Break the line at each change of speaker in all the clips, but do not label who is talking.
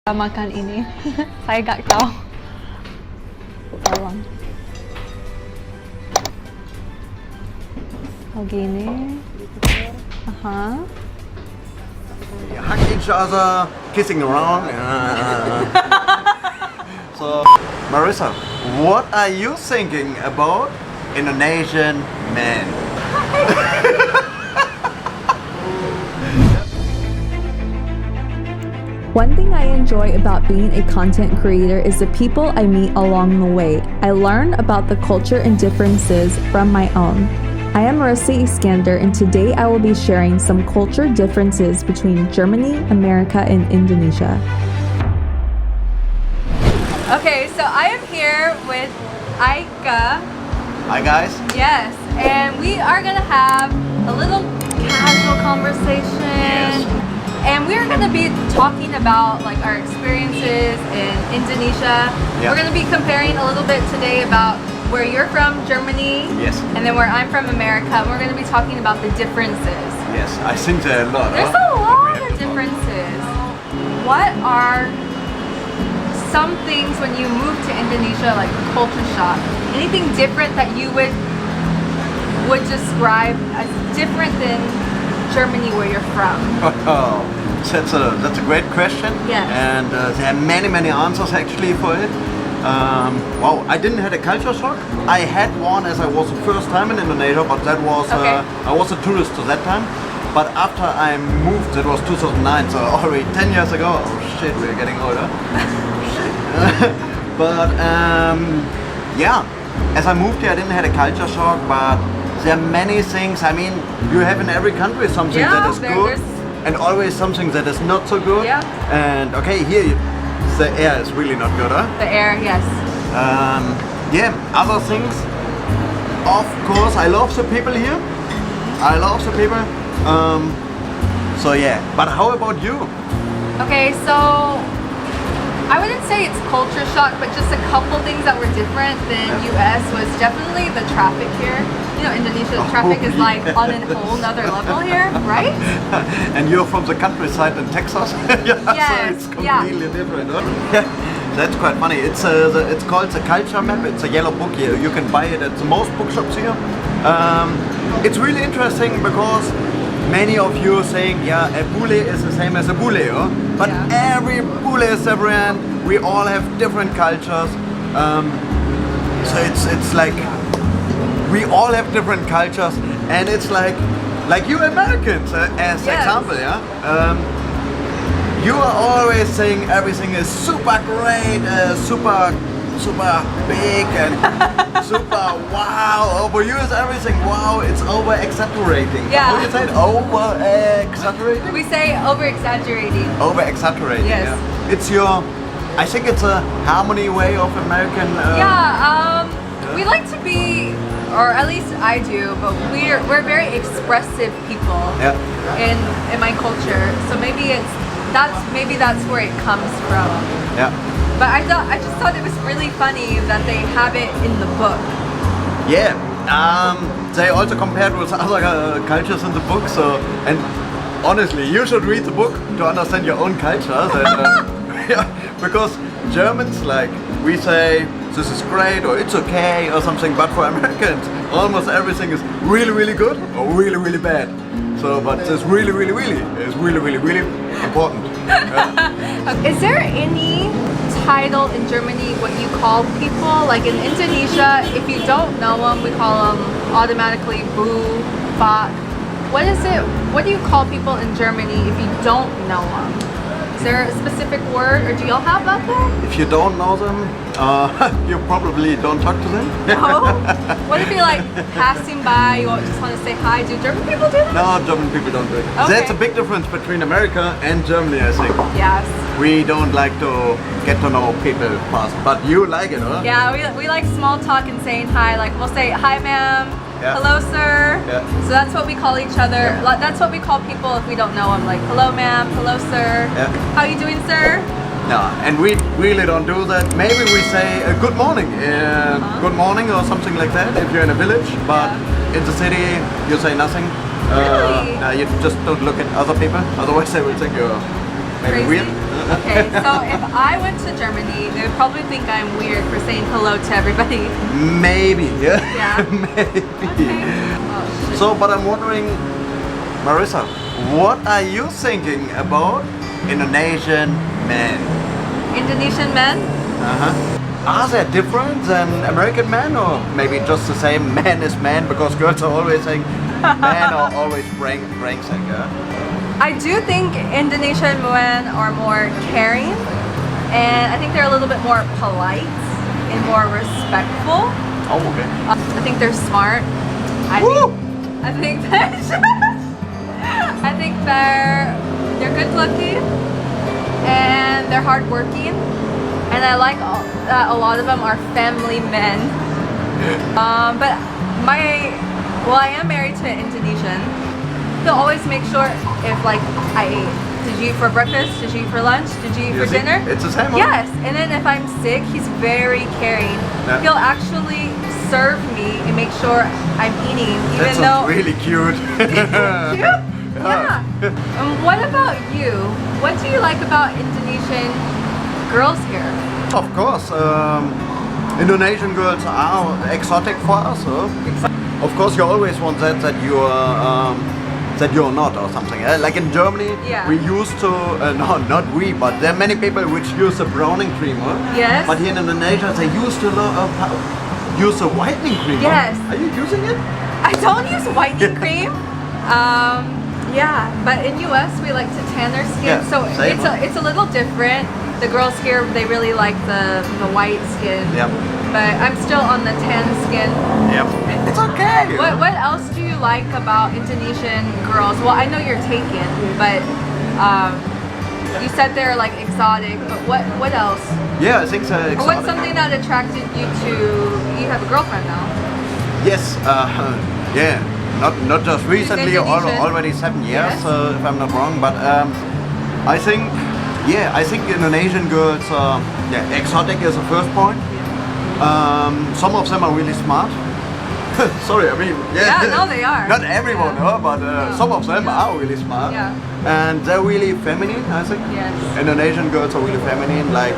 Makan ini. Saya gak tahu. Tolong. Oh gini. Aha.
Hug each other, kissing around. So, Marissa, what are you thinking about Indonesian men?
One thing I enjoy about being a content creator is the people I meet along the way. I learn about the culture and differences from my own. I am Marissa Iskander, and today I will be sharing some culture differences between Germany, America, and Indonesia. Okay, so I am here with Aika.
Hi guys.
Yes, and we are gonna have a little casual conversation.
Yes.
And we're gonna be talking about like our experiences in Indonesia.
Yeah.
We're gonna be comparing a little bit today about where you're from, Germany.
Yes.
And then where I'm from, America. And we're gonna be talking about the differences.
Yes, I think there are a lot.
There's a lot of differences. What are some things when you move to Indonesia, like culture shock? Anything different that you would describe as different than Germany, where you're from?
Oh, that's a great question.
Yes.
And there are many answers actually for it. Wow, I didn't have a culture shock. I had one as I was the first time in Indonesia, but that was
Okay.
I was a tourist at that time. But after I moved, it was 2009, so already 10 years ago. Oh shit, we're getting older. Shit. But yeah, as I moved here, I didn't have a culture shock, but there are many things. I mean, you have in every country something that is good, and always something that is not so good.
Yeah.
And okay, here the air is really not good, huh?
The air, yes.
Yeah, other things. Of course, I love the people here. I love the people. So yeah, but how about you?
Okay, so I wouldn't say it's culture shock, but just a couple things that were different than US was definitely the traffic here. You know, Indonesia's traffic is like on a whole nother level here, right?
And you're from the countryside in Texas. Yeah,
Yes,
so it's completely different. Huh? Yeah, that's quite funny. It's called the culture map. It's a yellow book here. You can buy it at the most bookshops here. It's really interesting because many of you are saying, yeah, a bule is the same as a bule, huh? But every bule is different. We all have different cultures. So it's like we all have different cultures, and it's like you Americans as example, yeah. You are always saying everything is super great, super big and super wow. Over you is everything wow. It's over exaggerating.
Yeah.
How do you say it? Over exaggerating.
We say over exaggerating.
Over exaggerating.
Yes.
Yeah. It's your. I think it's a harmony way of American.
We like to be, or at least I do, but we're very expressive people.
Yeah.
In my culture, so maybe that's where it comes from.
Yeah.
But I just thought it was really funny that they have it in the book.
Yeah. They also compared with other cultures in the book. So, and honestly, you should read the book to understand your own culture. Yeah, because Germans, like, we say this is great or it's okay or something, but for Americans, almost everything is really good or really bad. So, but this really is really important.
Is there any title in Germany what you call people? Like in Indonesia, if you don't know them, we call them automatically bu, bak. What is it? What do you call people in Germany if you don't know them? Is there a specific word, or do y'all have that there?
If you don't know them, you probably don't talk to them.
No? What if you're like passing by, you just want to say hi? Do German people do that?
No, German people don't do it.
Okay.
That's a big difference between America and Germany, I think.
Yes.
We don't like to get to know people fast, but you like it, huh?
Yeah, we like small talk and saying hi. Like we'll say hi, ma'am.
Yeah.
Hello, sir.
Yeah.
So that's what we call each other.
Yeah.
That's what we call people if we don't know them. Like hello, ma'am. Hello, sir.
Yeah.
How you doing, sir?
No, and we really don't do that. Maybe we say good morning, good morning or something like that if you're in a village, but in the city you say nothing.
Really?
You just don't look at other people, otherwise they will think you're maybe
Crazy?
weird.
Okay, so if I went to Germany, they would probably think I'm weird for saying hello to everybody.
Maybe, yeah.
Yeah.
Maybe.
Okay. Oh, shit.
So, but I'm wondering, Marissa, what are you thinking about Indonesian men?
Indonesian men?
Uh-huh. Are they different than American men, or maybe just the same? Man is man, because girls are always saying men are always brain sick.
I do think Indonesian men are more caring, and I think they're a little bit more polite and more respectful.
Oh, okay.
I think they're smart.
Woo!
I think I think they're good looking and they're hardworking, and I like that a lot of them are family men. But I am married to an Indonesian. He'll always make sure if like I ate. Did you eat for breakfast? Did you eat for lunch? Did you eat for dinner?
It's the same.
Yes, and then if I'm sick, he's very caring.
Yeah.
He'll actually serve me and make sure I'm eating,
That
even
sounds
though.
really cute.
Cute? Yeah. What about you? What do you like about Indonesian girls here?
Of course, Indonesian girls are exotic for us. Of course, you always want that you're not or something. Like in Germany,
Yeah.
we used to no, not we, but there are many people which use the browning cream.
Yes.
But here in Indonesia, they used to use the whitening cream.
Yes.
Are you using it?
I don't use whitening cream. Yeah, but in US we like to tan our skin,
Yeah,
so
same.
it's a little different. The girls here, they really like the white skin.
Yep.
But I'm still on the tan skin.
Yep. It's okay.
What else do you like about Indonesian girls? Well, I know you're taken, but you said they're like exotic. But what else?
Yeah, I think so.
Or what's something that attracted you to? You have a girlfriend now.
Yes, yeah, not just recently,
Indonesian?
already 7 years,
Yes.
if I'm not wrong. But I think Indonesian girls, exotic is the first point. Some of them are really smart. Sorry, I mean,
Yeah, no, they are.
Not everyone,
Yeah.
but some of them are really smart.
Yeah.
And they're really feminine, I think.
Yes.
Indonesian girls are really feminine, like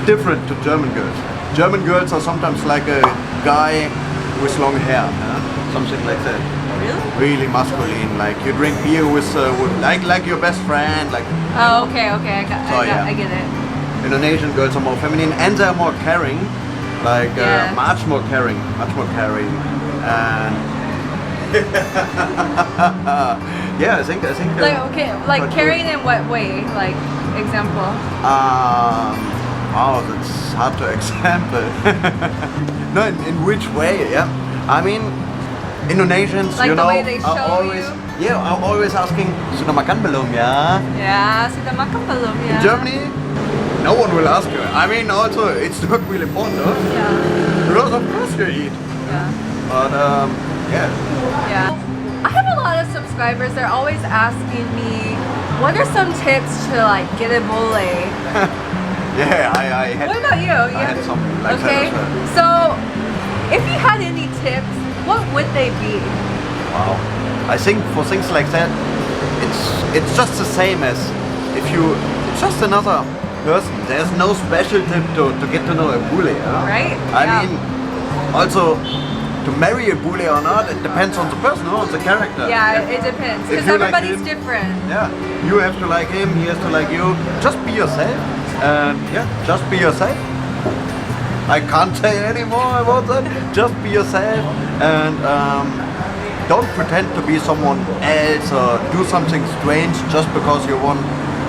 different to German girls. German girls are sometimes like a guy with long hair, something like that.
Really?
Really masculine, like you drink beer with like your best friend, like.
Oh, okay.
yeah.
I get it.
Indonesian girls are more feminine and they're more caring, like
Yes.
much more caring, and yeah, I think.
Like okay, like
quite
caring in what way? Like example.
Oh, that's hard to example. No, in which way? Yeah, I mean, Indonesians,
Like
you
the
know,
way they
are
show
always
you?
are always asking, "Sudah makan belum ya?"
Yeah, sudah makan belum ya?
In Germany, no one will ask you. I mean, also, it's not really important, no?
Yeah.
Because of course you eat.
Yeah.
But yeah.
Yeah. I have a lot of subscribers. They're always asking me, what are some tips to like get a bule?
Yeah, I had.
What about you?
I had some like
Okay.
that as well.
So, if you had any tips, what would they be?
Wow. I think for things like that, it's just the same as if you. It's just another person. There's no special tip to get to know a bule.
Right?
I
Yeah.
mean, also to marry a bule or not, it depends on the person, on the character.
Yeah, it depends.
If
Because
you like
everybody's
him-
different.
Yeah, you have to like him, he has to like you. Just be yourself. And yeah, just be yourself. I can't say any more about that. Just be yourself and don't pretend to be someone else or do something strange just because you want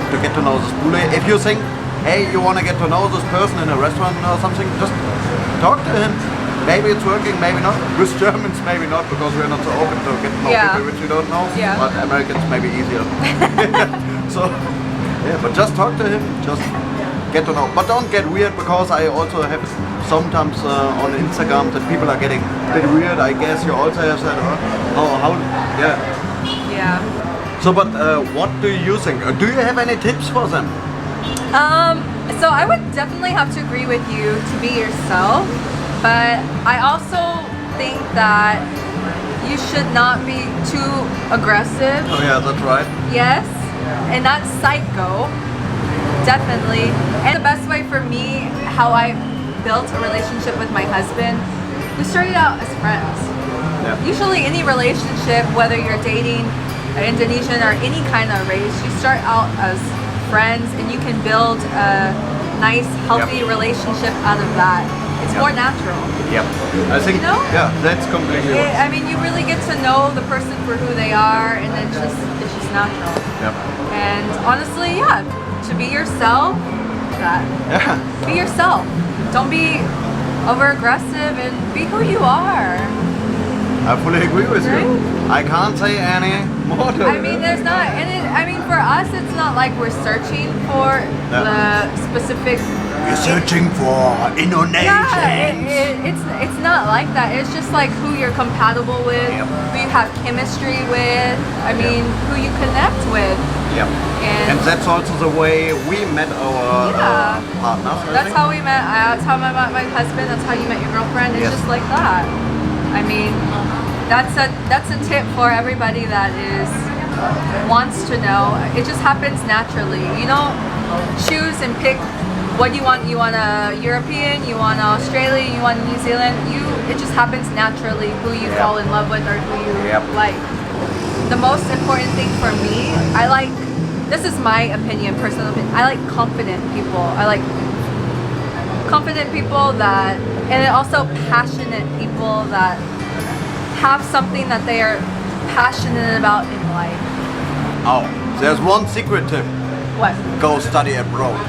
to get to know this bule. If you think, hey, you want to get to know this person in a restaurant or something, just talk to him. Maybe it's working, maybe not. With Germans, maybe not, because we're not so open to get to know
Yeah.
people which we don't know.
Yeah.
But Americans maybe easier. So, yeah, but just talk to him, just get to know. But don't get weird, because I also have sometimes on Instagram that people are getting a bit weird. I guess you also have that. Yeah.
Yeah.
So, but what do you think? Do you have any tips for them?
So I would definitely have to agree with you to be yourself, but I also think that you should not be too aggressive.
Oh yeah, that's right.
Yes, and that's psycho. Definitely. And the best way for me, how I built a relationship with my husband, we started out as friends.
Yeah.
Usually any relationship, whether you're dating an Indonesian or any kind of race, you start out as friends and you can build a nice, healthy relationship out of that. It's more natural.
Yep. I think,
You know?
yeah, that's completely
I mean, you really get to know the person for who they are, and it's just natural.
Yep.
And honestly, yeah, to be yourself,
Yeah.
be yourself. Don't be over aggressive and be who you are.
I fully agree with you. I can't say any more to
I mean, there's not, and I mean, for us, it's not like we're searching for the specific.
You're searching for Indonesians.
Yeah, it's not like that. It's just like who you're compatible with, who you have chemistry with. I mean, who you connect with.
Yep. And that's also the way we met our partners.
That's how we met. That's how I met my husband. That's how you met your girlfriend. It's just like that. I mean, that's a tip for everybody that wants to know. It just happens naturally. You don't choose and pick what you want. You want a European, you want an Australian, you want New Zealand. It just happens naturally who you fall in love with or who you like. The most important thing for me, this is my opinion, personal opinion, I like confident people. I like confident people and also passionate people that have something that they are passionate about in life.
Oh, there's one secret tip.
What?
Go study abroad.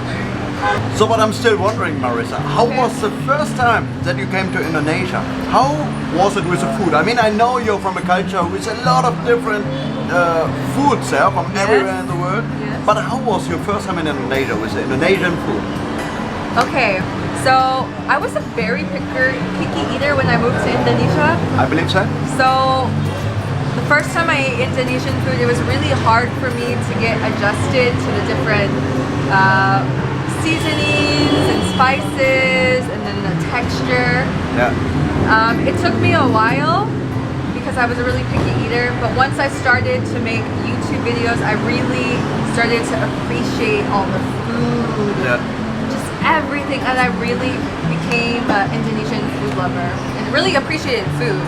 So what I'm still wondering, Marissa, how was the first time that you came to Indonesia? How was it with the food? I mean, I know you're from a culture with a lot of different foods there from everywhere in the world.
Yes.
But how was your first time in Indonesia with the Indonesian food?
Okay, so I was a very picky eater when I moved to Indonesia.
I believe so.
So the first time I ate Indonesian food, it was really hard for me to get adjusted to the different seasonings and spices and then the texture.
Yeah.
It took me a while because I was a really picky eater, but once I started to make YouTube videos, I really started to appreciate all the food, just everything, and I really became an Indonesian food lover and really appreciated food.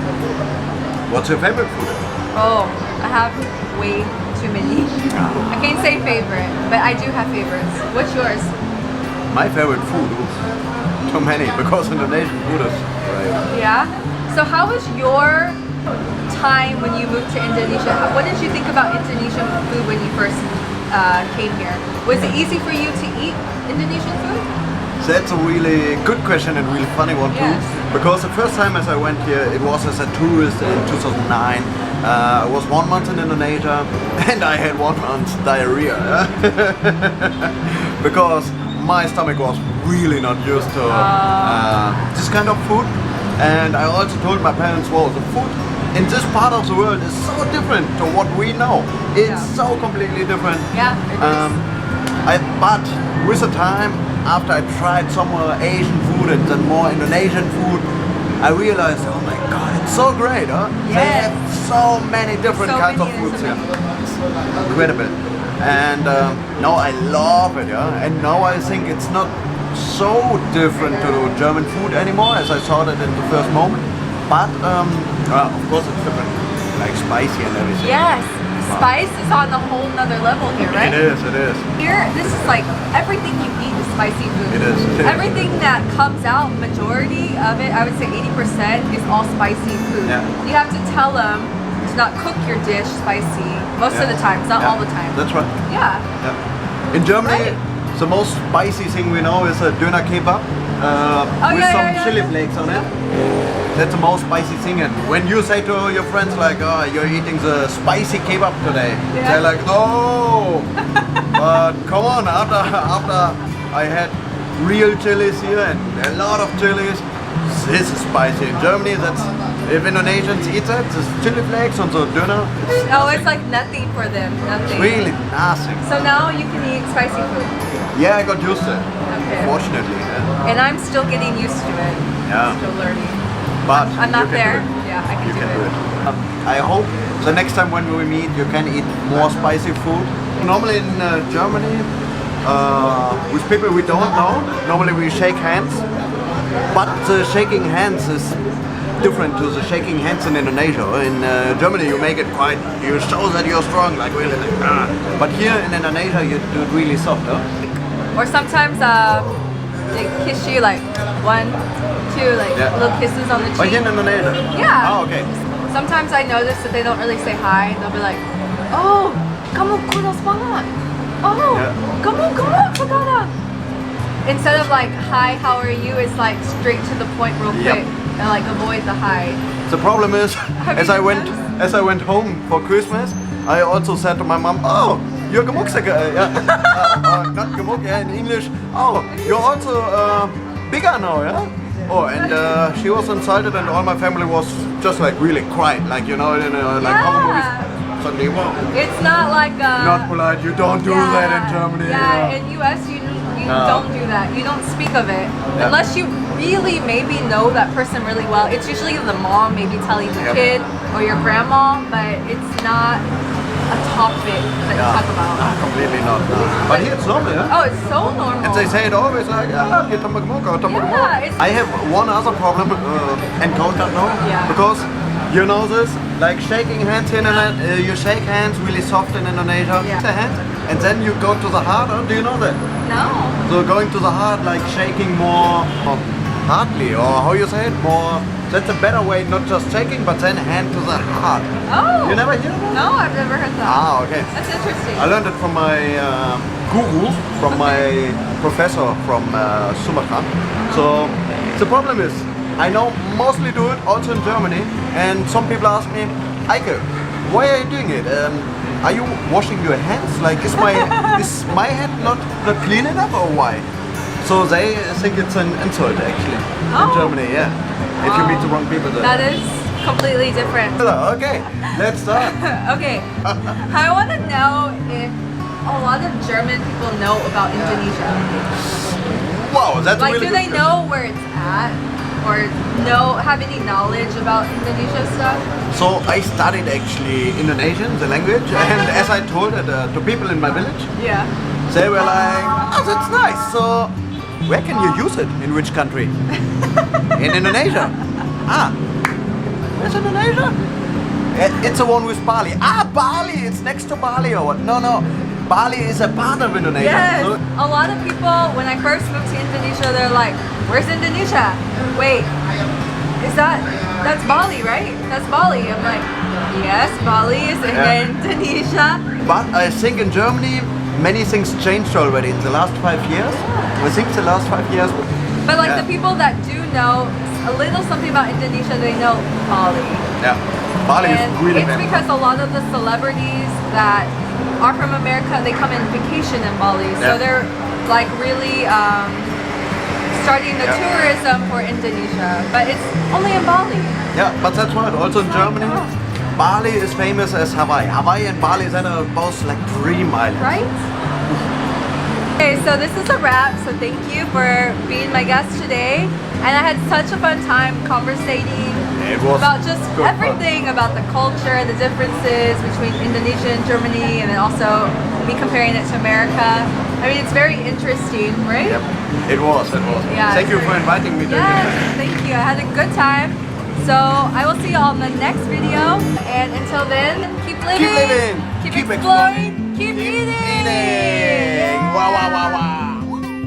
What's your favorite food?
Oh, I have way too many. I can't say favorite, but I do have favorites. What's yours?
My favorite food? Ooh, too many, because Indonesian food is great.
Yeah? So how was your time when you moved to Indonesia? What did you think about Indonesian food when you first came here? Was it easy for you to eat Indonesian food?
That's a really good question and really funny one too.
Yes.
Because the first time as I went here, it was as a tourist in 2009. I was 1 month in Indonesia and I had 1 month diarrhea. Because my stomach was really not used to this kind of food. And I also told my parents, well, the food in this part of the world is so different to what we know. It's so completely different.
Yeah, it is.
But with the time, after I tried some more Asian food and then more Indonesian food, I realized, oh my god, it's so great, huh?
Yes.
They have so many different kinds of foods here. Incredible. And now I love it, yeah? And now I think it's not so different to German food anymore as I thought it in the first moment. But of course it's different, like spicy and everything.
Yes, spice is on a whole nother level here, right?
It is, it is.
Here, this is like everything you eat is spicy food.
It is.
Everything that comes out, majority of it, I would say 80% is all spicy food.
Yeah.
You have to tell them to not cook your dish spicy most of the time, not all the time.
That's right.
Yeah.
In Germany, the most spicy thing we know is a doner kebab with some chili flakes on it. That's the most spicy thing. And when you say to your friends like, oh, you're eating the spicy kebab today, they're like, no. But come on, after I had real chilies here and a lot of chilies, this is spicy. In Germany, that's if Indonesians eat that, it's chili flakes on the doner.
It's like nothing for them, nothing.
Really nothing.
So now you can eat spicy food.
Yeah, I got used to it.
Okay.
Fortunately. Yeah.
And I'm still getting used to it.
Yeah.
Still learning.
But
I'm not there.
Do it.
Yeah, I can
You
do
can
it.
do it. I hope the next time when we meet, you can eat more spicy food. Normally in Germany, with people we don't know. Normally we shake hands, but the shaking hands is different to the shaking hands in Indonesia. In Germany you make it quite, you show that you're strong, like really like, ah. But here in Indonesia you do it really soft, huh?
Or sometimes they kiss you like 1, 2, like little kisses on the cheek.
Oh, here in Indonesia?
Yeah.
Oh, okay.
Sometimes I notice that they don't really say hi. They'll be like, oh, kamu kudos banget. Oh, kamu sekarang. Instead of like, hi, how are you? It's like straight to the point real quick. And like avoid the hi.
The problem is, as I went home for Christmas, I also said to my mom, oh, you're gemukseker, not gemuk, in English. Oh, you're also bigger now, yeah? Oh, and she was insulted, and all my family was just like really quiet, like you know, like horror movies. Suddenly, whoa.
It's not like
not polite. You don't do that in Germany.
Yeah, in US you don't do that. You don't speak of it unless you really maybe know that person really well. It's usually the mom maybe telling the kid or your grandma, but it's not a topic that you talk about.
Completely not. But here it's normal, yeah?
Oh, it's so normal.
And they say it always like, I have one other problem encountered now, because you know this, like shaking hands in Indonesia, you shake hands really soft in Indonesia, the hand, and then you go to the heart, do you know that?
No.
So going to the heart, like shaking more hardly, or how you say it, more, that's a better way, not just shaking, but then hand to the heart.
Oh.
You never hear that?
No, I've never heard that.
Ah, okay.
That's interesting.
I learned it from my guru, from my professor from Sumatra. So the problem is, I know mostly do it also in Germany, and some people ask me, Eike, why are you doing it? Are you washing your hands? Like, is my hand not clean enough, or why? So they think it's an insult actually in Germany, if you meet the wrong people there.
That is completely different.
Okay, let's start.
Okay, I want to know if a lot of German people know about Indonesia.
Wow, that's
like,
really
do they know where it's at, or have any knowledge about Indonesia stuff?
So I studied actually Indonesian, the language, and as I told it to people in my village, they were like, oh, that's nice. So where can you use it? In which country? In Indonesia. Ah, where's Indonesia? It's the one with Bali. Ah, Bali, it's next to Bali or what? No, Bali is a part of Indonesia.
Yes,
So,
a lot of people, when I first moved to Indonesia, they're like, where's Indonesia? Wait, that's Bali, right? That's Bali. I'm like, yes, Bali is in Indonesia.
but I think in Germany, many things changed already in the last 5 years. I think the last 5 years.
But like the people that do know a little something about Indonesia, they know Bali.
Yeah, Bali
And
is really
it's
famous.
because a lot of the celebrities that are from America, they come in vacation in Bali. So they're like really starting the tourism for Indonesia. But it's only in Bali.
Yeah, but that's right. Also in Germany, Bali is famous as Hawaii. Hawaii and Bali are both like dream islands.
Right? Okay, so this is a wrap. So thank you for being my guest today. And I had such a fun time conversating about just everything about the culture, the differences between Indonesia and Germany, and then also me comparing it to America. I mean, it's very interesting, right?
Yep, it was.
Yeah,
Thank you for inviting me to
Yes, thank you. I had a good time. So I will see you all in the next video. And until then, keep living,
Keep
exploring